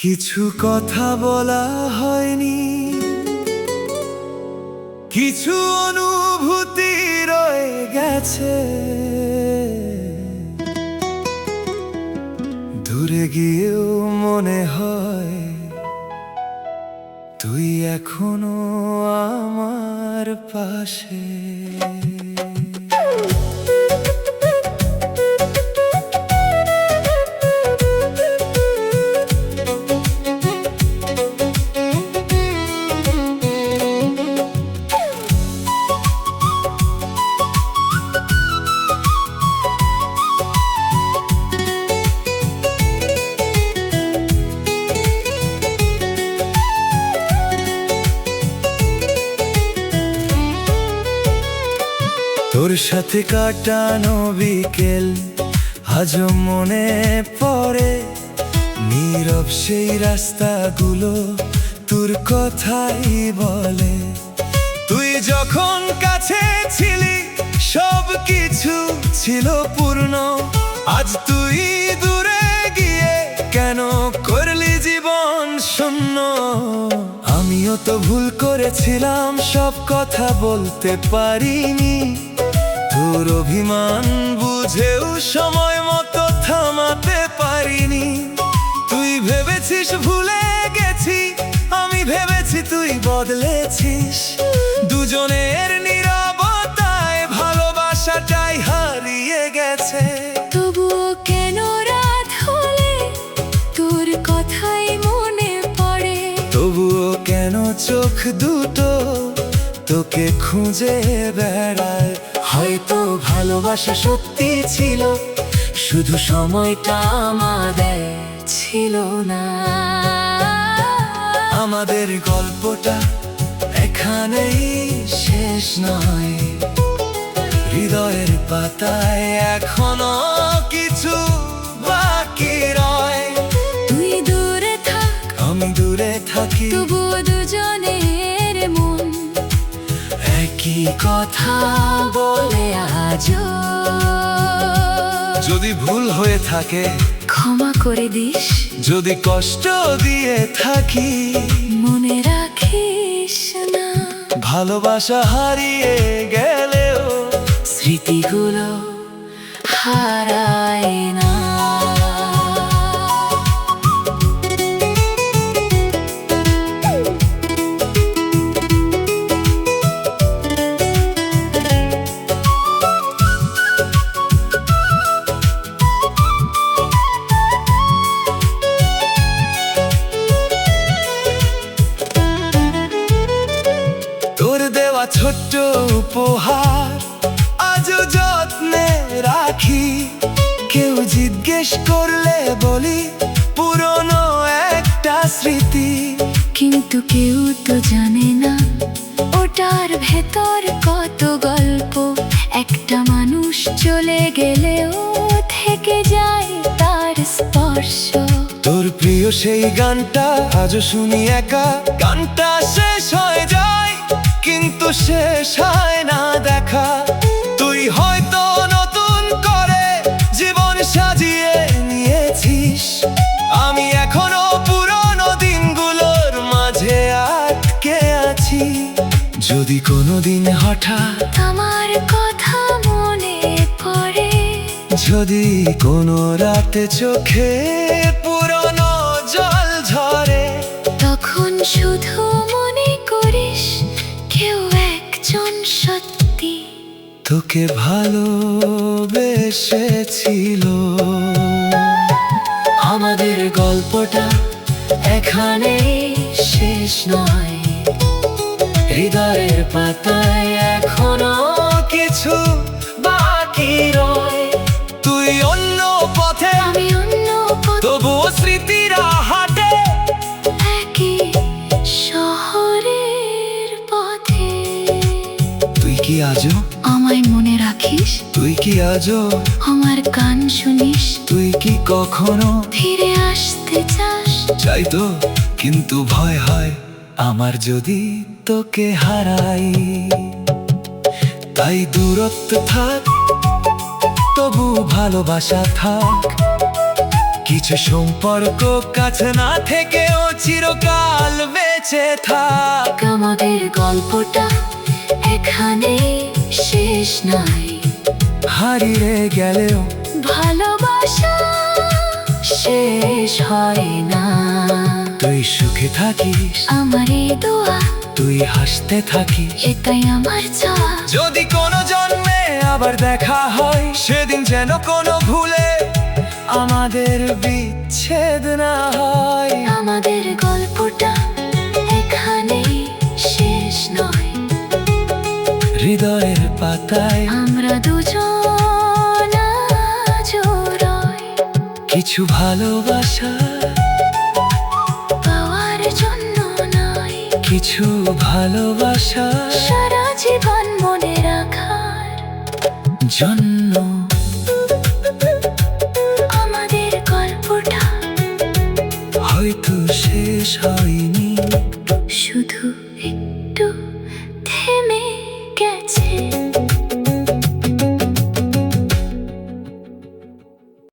কিছু কথা বলা হয়নি, কিছু অনুভূতি রয়ে গেছে। দূরে গিয়েও মনে হয় তুই এখনো আমার পাশে। তোর সাথে কাটানো বিকেল আজও মনে পড়ে, নীরব সেই রাস্তাগুলো তোর কথাই বলে। তুই যখন কাছে ছিলি সব কিছু ছিল পূর্ণ, আজ তুই দূরে গিয়ে কেন করলি জীবন শূন্য। আমিও তো ভুল করেছিলাম, সব কথা বলতে পারিনি। তোর অভিমান বুঝেও সময় মতো থামাতে পারিনি। তুই ভেবেছিস ভুলে গেছি, আমি ভেবেছি তুই বদলেছিস। দুজনের নীরবতায় ভালোবাসাটাই হারিয়ে গেছে। তবুও কেন রাত হলে তোর কথাই মনে পড়ে, তবুও কেন চোখ দুটো তোকে খুঁজে বেড়ায়। হয়তো ভালোবাসা সত্যি ছিল, শুধু সময়টা আমাদের ছিল না। আমাদের গল্পটা এখানেই শেষ নয়, হৃদয়ের পাতায় এখনো কিছু বাকি রয়। তুই দূরে থাক, আমি দূরে থাকি, তবুও দুজনের মন একই কথা বলে আজও। যদি ভুল হয়ে থাকে ক্ষমা করে দিস, যদি কষ্ট দিয়ে থাকি মনে রাখিস না। ভালোবাসা হারিয়ে গেলেও স্মৃতিগুলো হারায় না। তোর দেওয়া ছোট্ট উপহার আজও যত্নে রাখি। কেউ জিজ্ঞেস করলে বলি পুরনো একটা স্মৃতি, কিন্তু কেউ তো জানে না ওটার ভেতর কত গল্প। একটা মানুষ চলে গেলেও থেকে যায় তার স্পর্শ। তোর প্রিয় সেই গানটা আজও শুনি একা। গানটা শেষ হয়ে যায় কিন্তু শেষ হয় না দেখা। তুই হয়তো নতুন করে জীবন সাজিয়ে নিয়েছিস, আমি এখনো পুরনো দিনগুলোর মাঝে আটকে আছি। যদি কোনোদিন হঠাৎ আমার কথা মনে পড়ে, যদি কোনো রাতে চোখে পুরনো জল ঝরে, তখন শুধু মনে করিস কেউ একজন সত্যি তোকে ভালোবেসেছিল। আমাদের গল্পটা এখানেই শেষ নয়, হৃদয়ের পাতায় এখনো কিছু বাকি রয়। তুই অন্য পথে, আমি অন্য পথে, তবুও স্মৃতিরা হাঁটে একই শহরের পথে। তুই কি আজও আমায় মনে রাখিস, তুই কি আজও আমার গান শুনিস, তুই কি কখনো ফিরে আসতে চাস। চাই তো, কিন্তু ভয় হয় আমার যদি তোকে হারাই। তাই দূরত্ব থাক, তবু ভালোবাসা থাক। কিছু সম্পর্ক কাছে না থেকেও চিরকাল বেঁচে থাক। আমাদের গল্পটা এখানে শেষ নয়, হারিয়ে গেলেও ভালোবাসা শেষ হয় না। তুই সুখে থাকিস, আমার এই দোয়া, তুই হাসতে থাকিস, এটাই আমার চাওয়া। যদি কোনো জন্মে আবার দেখা হয়, সেদিন যেন কোনো ভুলে আমাদের বিচ্ছেদ না হয়। আমাদের গল্পটা এখানে শেষ নয়, হৃদয়ের পাতায় আমরা দুজন আজও রই। কিছু ভালোবাসা, পাওয়ার জন্য নয়, কিছু ভালোবাসা সারা জীবন মনে রাখার জন্য। আমাদের গল্পটা হয়তো শেষ হয়নি, শুধু একটু